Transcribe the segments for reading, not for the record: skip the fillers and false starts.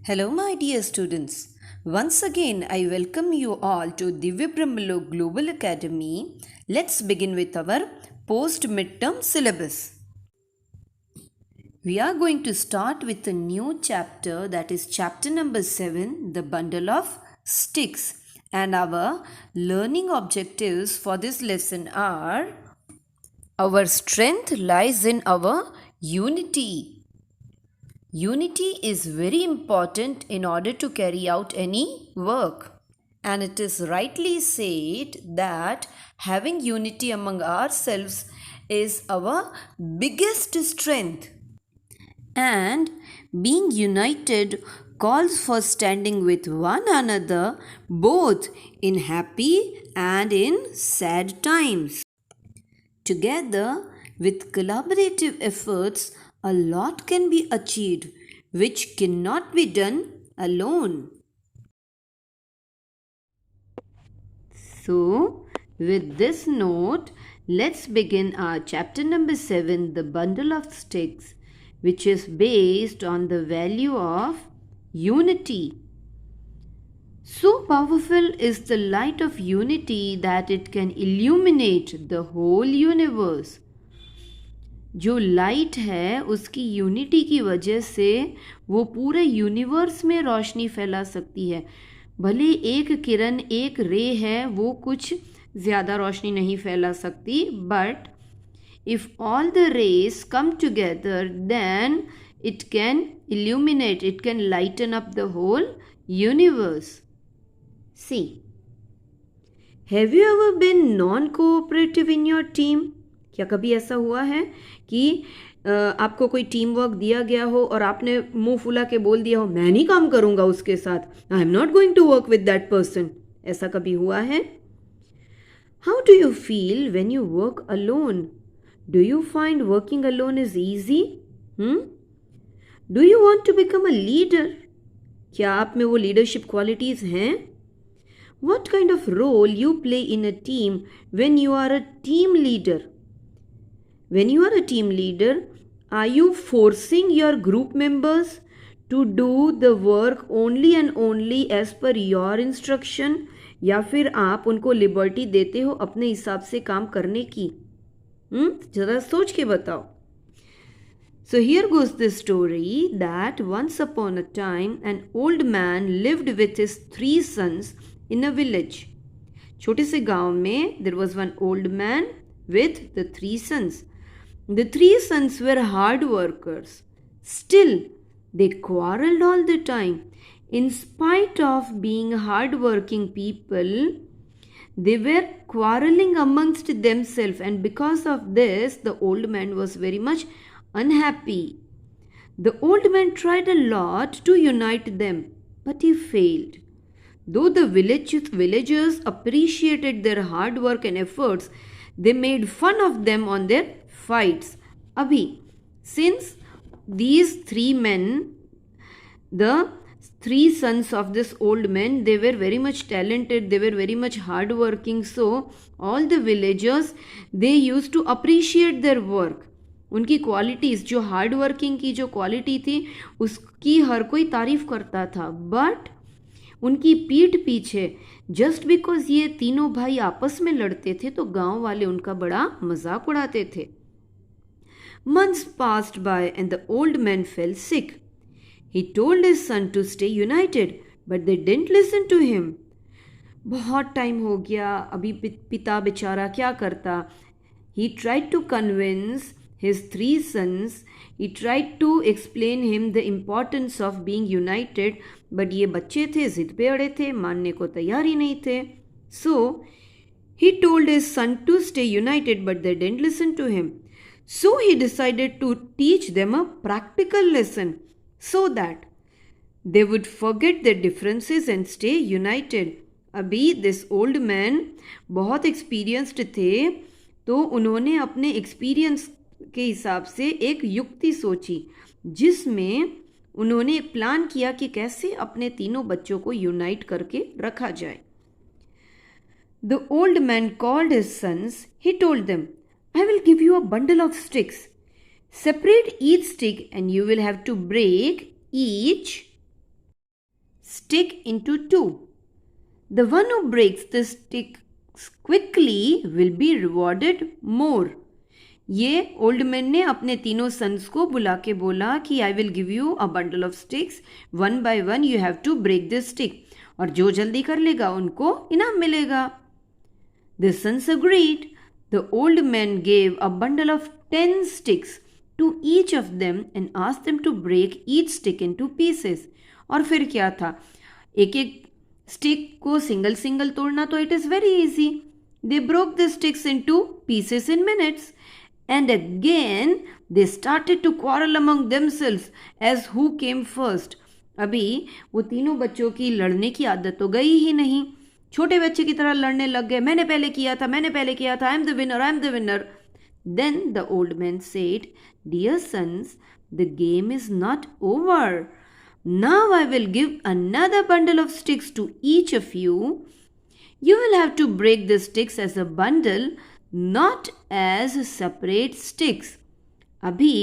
Hello, my dear students. Once again, I welcome you all to Divya Brahmalok Global Academy. Let's begin with our post midterm syllabus. We are going to start with a new chapter, that is chapter number 7, the bundle of sticks. And our learning objectives for this lesson are: our strength lies in our unity. Unity is very important in order to carry out any work. And it is rightly said that having unity among ourselves is our biggest strength. And being united calls for standing with one another both in happy and in sad times. Together, with collaborative efforts, a lot can be achieved which cannot be done alone. So, with this note, let's begin our chapter number 7, the bundle of sticks, which is based on the value of unity. So powerful is the light of unity that it can illuminate the whole universe. जो light है उसकी unity की वजह से वो पूरे universe में रोशनी फैला सकती है. भले एक किरण एक रे है वो कुछ ज़्यादा रोशनी नहीं फैला सकती, but if all the rays come together then it can illuminate, it can lighten up the whole universe. See, have you ever been non-cooperative in your team? क्या कभी ऐसा हुआ है कि आपको कोई टीम वर्क दिया गया हो और आपने मुंह फुला के बोल दिया हो मैं नहीं काम करूंगा उसके साथ, I am not going to work with that person? ऐसा कभी हुआ है? How do you feel when you work alone? Do you find working alone is easy? Do you want to become a leader? क्या आप में वो leadership qualities हैं? What kind of role you play in a team when you are a team leader? When you are a team leader, are you forcing your group members to do the work only and only as per your instruction? या फिर आप उनको liberty देते हो अपने हिसाब से काम करने की? जरा सोच के बताओ. So here goes the story that once upon a time an old man lived with his 3 sons in a village. छोटे से गांव में there was one old man with the 3 sons. The 3 sons were hard workers. Still, they quarreled all the time. In spite of being hard-working people, they were quarreling amongst themselves, and because of this, the old man was very much unhappy. The old man tried a lot to unite them, but he failed. Though the villagers appreciated their hard work and efforts, they made fun of them on their fights. Abhi, since these 3 men, the 3 sons of this old man, they were very much talented, they were very much hard working, so all the villagers, they used to appreciate their work. उनकी qualities, जो hard working की जो quality थी उसकी हर कोई तारीफ करता था, बट उनकी पीठ पीछे जस्ट बिकॉज ये तीनों भाई आपस में लड़ते थे तो गांव वाले उनका बड़ा मजाक उड़ाते थे. Months passed by and the old man fell sick. He told his son to stay united, but they didn't listen to him. बहुत टाइम हो गया, अभी पिता बेचारा क्या करता? He tried to convince his 3 sons. He tried to explain him the importance of being united, but ये बच्चे थे, जिद पे अड़े थे, मानने को तैयार ही नहीं थे. So he told his son to stay united, but they didn't listen to him. So he decided to teach them a practical lesson so that they would forget their differences and stay united. अभी this old man बहुत experienced थे, तो उन्होंने अपने experience के हिसाब से एक युक्ति सोची जिसमें उन्होंने एक प्लान किया कि कैसे अपने तीनों बच्चों को यूनाइट करके रखा जाए. The old man called his sons. He told them, I will give you a bundle of sticks. Separate each stick and you will have to break each stick into two. The one who breaks the sticks quickly will be rewarded more. ये old man ने अपने तीनों sons को बुला के बोला कि I will give you a bundle of sticks, one by one you have to break the stick, और जो जल्दी कर लेगा उनको इनाम मिलेगा. The sons agreed. The old man gave a bundle of 10 sticks to each of them and asked them to break each stick into pieces. और फिर क्या था, एक एक स्टिक को सिंगल सिंगल तोड़ना तो it is very easy. They broke the sticks into pieces in minutes. And again they started to quarrel among themselves as who came first. अभी वो तीनों बच्चों की लड़ने की आदत तो गई ही नहीं. छोटे बच्चे की तरह लड़ने लग गए, मैंने पहले किया था, मैंने पहले किया था, I am the winner, I am the winner. Then the old man said, Dear sons, the game is not over. Now I will give another bundle of sticks to each of you. You will have to break the sticks as a bundle, not as separate sticks. अभी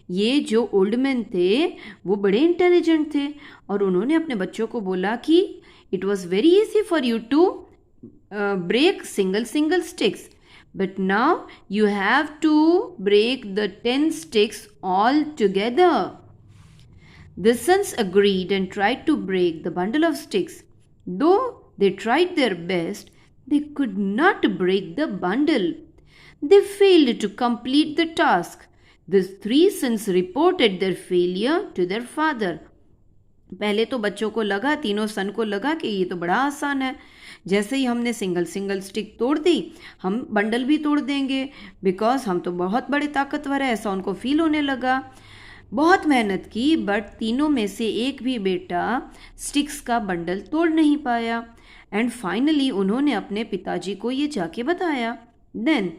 ये जो old man थे वो बड़े intelligent थे और उन्होंने अपने बच्चों को बोला कि it was very easy for you to break single sticks, but now you have to break the 10 sticks all together. The sons agreed and tried to break the bundle of sticks. Though they tried their best, they could not break the bundle. They failed to complete the task. The 3 sons reported their failure to their father. पहले तो बच्चों को लगा, तीनों सन को लगा कि ये तो बड़ा आसान है, जैसे ही हमने सिंगल स्टिक तोड़ दी हम बंडल भी तोड़ देंगे, बिकॉज हम तो बहुत बड़े ताकतवर है, ऐसा उनको फील होने लगा. बहुत मेहनत की बट तीनों में से एक भी बेटा स्टिक्स का बंडल तोड़ नहीं पाया. एंड फाइनली उन्होंने अपने पिताजी को ये जाके बताया. Then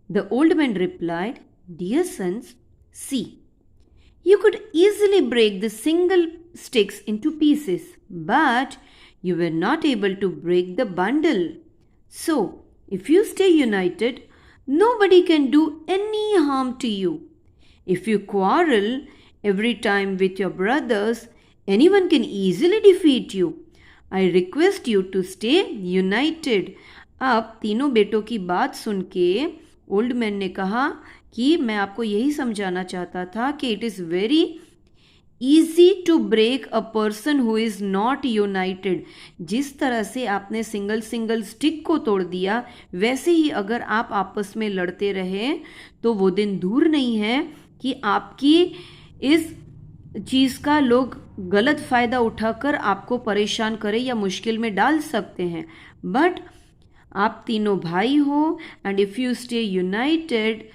the old man replied, dear sons, see, you could easily break the single sticks into pieces, but you were not able to break the bundle. So, if you stay united, nobody can do any harm to you. If you quarrel every time with your brothers, anyone can easily defeat you. I request you to stay united. अब तीनों बेटों की बात सुन के old man ने कहा कि मैं आपको यही समझाना चाहता था कि it is very easy to break a person who is not united. जिस तरह से आपने सिंगल स्टिक को तोड़ दिया, वैसे ही अगर आप आपस में लड़ते रहे तो वो दिन दूर नहीं है कि आपकी इस चीज़ का लोग गलत फ़ायदा उठाकर आपको परेशान करें या मुश्किल में डाल सकते हैं. बट आप तीनों भाई हो and if you stay United,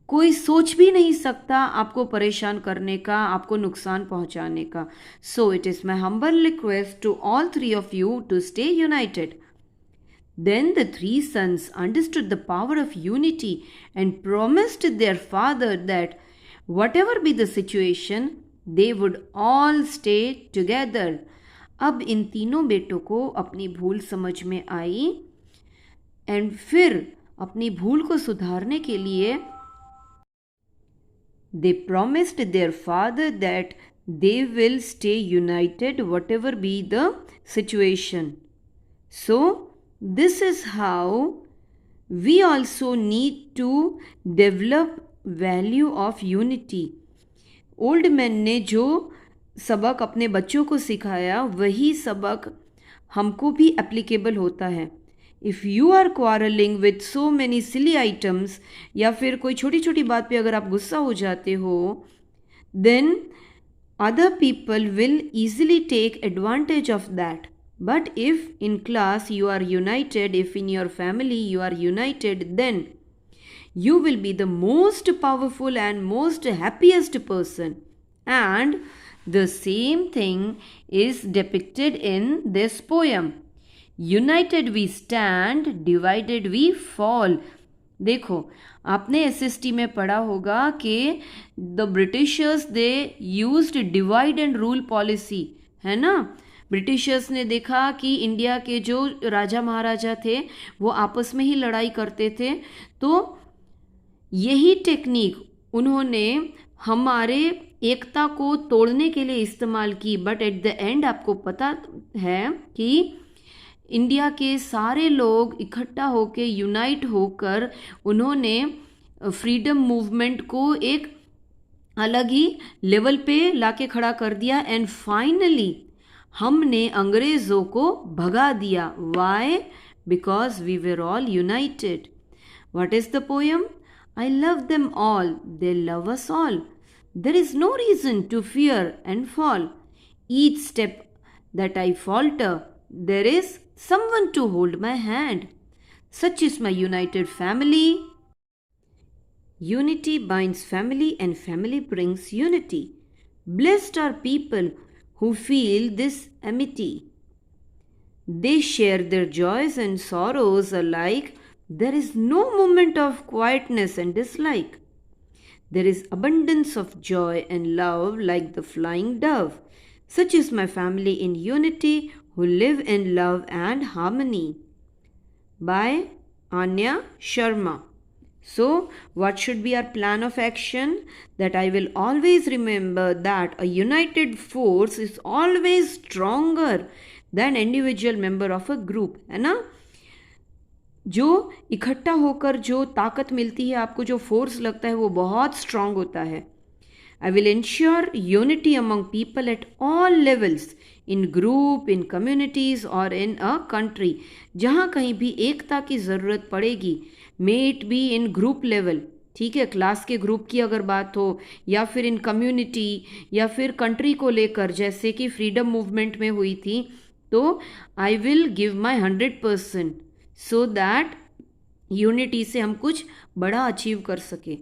कोई सोच भी नहीं सकता आपको परेशान करने का, आपको नुकसान पहुंचाने का. So it is my humble request to all 3 of you to stay united. Then the 3 sons understood the power of unity and promised their father that whatever be the situation, they would all stay together. अब इन तीनों बेटों को अपनी भूल समझ में आई and फिर अपनी भूल को सुधारने के लिए they promised their father that they will stay united whatever be the situation. So this is how we also need to develop value of unity. Old man ने जो सबक अपने बच्चों को सिखाया वही सबक हमको भी एप्लीकेबल होता है. If you are quarrelling with so many silly items, या फिर कोई छोटी छोटी बात पे अगर आप गुस्सा हो जाते हो, then other people will easily take advantage of that. But if in class you are united, if in your family you are united, then you will be the most powerful and most happiest person. And the same thing is depicted in this poem. United we stand, divided we fall. देखो, आपने SST में पढ़ा होगा कि the Britishers they used divide and rule policy, है ना. Britishers ने देखा कि इंडिया के जो राजा महाराजा थे वो आपस में ही लड़ाई करते थे, तो यही टेक्निक उन्होंने हमारे एकता को तोड़ने के लिए इस्तेमाल की, बट एट द एंड आपको पता है कि इंडिया के सारे लोग इकट्ठा होकर यूनाइट होकर उन्होंने फ्रीडम मूवमेंट को एक अलग ही लेवल पे लाके खड़ा कर दिया एंड फाइनली हमने अंग्रेज़ों को भगा दिया. Why? Because we were all united. What is the poem? I love them all, they love us all. There is no reason to fear and fall. Each step that I falter, there is someone to hold my hand. Such is my united family. Unity binds family and family brings unity. Blessed are people who feel this amity. They share their joys and sorrows alike. There is no moment of quietness and dislike. There is abundance of joy and love like the flying dove. Such is my family in unity who live in love and harmony. By Anya Sharma. So, what should be our plan of action? That I will always remember that a united force is always stronger than individual member of a group. है ना? जो इकट्ठा होकर जो ताकत मिलती है आपको, जो फोर्स लगता है वो बहुत स्ट्रांग होता है. I will ensure unity among people at all levels, in group, in communities और इन अ कंट्री. जहाँ कहीं भी एकता की ज़रूरत पड़ेगी, may it be in group level, ठीक है, क्लास के ग्रुप की अगर बात हो, या फिर इन कम्युनिटी, या फिर कंट्री को लेकर जैसे कि फ्रीडम मूवमेंट में हुई थी, तो I will give my 100% so that unity से हम कुछ बड़ा अचीव कर सके.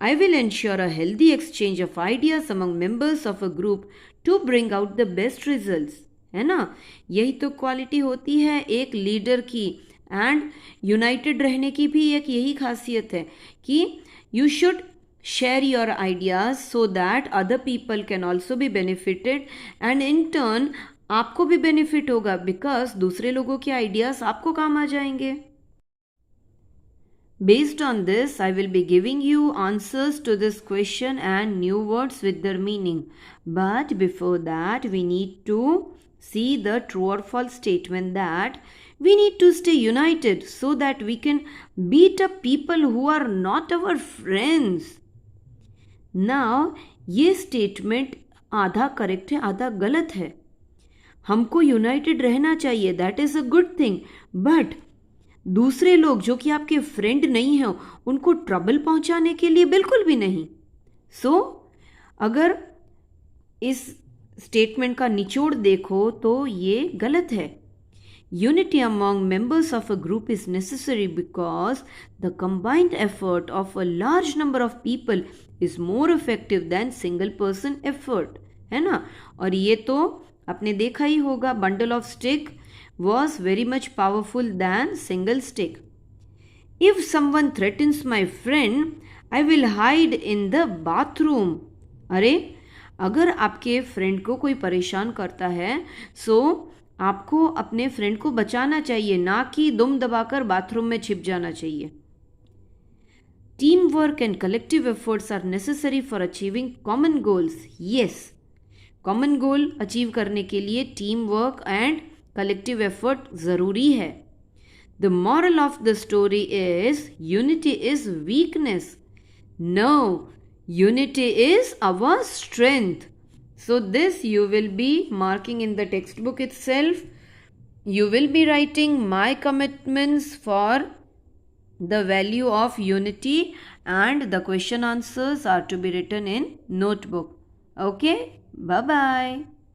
I will ensure a healthy exchange of ideas among members of a group to bring out the best results. है ना? यही तो क्वालिटी होती है एक लीडर की. एंड यूनाइटेड रहने की भी एक यही खासियत है कि you should share your ideas so that other people can also be benefited and in turn आपको भी बेनिफिट होगा, बिकॉज दूसरे लोगों के आइडियाज आपको काम आ जाएंगे. Based on this, I will be giving you answers to this question and new words with their meaning. But before that, we need to see the true or false statement that we need to stay united so that we can beat up people who are not our friends. Now, ये statement आधा correct है, आधा गलत है. हमको United रहना चाहिए, that is a good thing, but दूसरे लोग जो कि आपके फ्रेंड नहीं हैं उनको ट्रबल पहुंचाने के लिए बिल्कुल भी नहीं. सो अगर इस स्टेटमेंट का निचोड़ देखो तो ये गलत है. Unity among members of a group is necessary because the combined effort of a large number of people is more effective than single person effort. है ना? और ये तो आपने देखा ही होगा, bundle of stick was very much powerful than single stick. If someone threatens my friend, I will hide in the bathroom. अरे अगर आपके फ्रेंड को कोई परेशान करता है, सो आपको अपने फ्रेंड को बचाना चाहिए, ना कि दुम दबाकर बाथरूम में छिप जाना चाहिए. Team work and collective efforts are necessary for achieving common goals. Yes, common goal achieve करने के लिए team work and collective effort ज़रूरी है. The moral of the story is unity is weakness. No, unity is our strength. So this you will be marking in the textbook itself. You will be writing my commitments for the value of unity and the question answers are to be written in notebook. Okay, bye bye.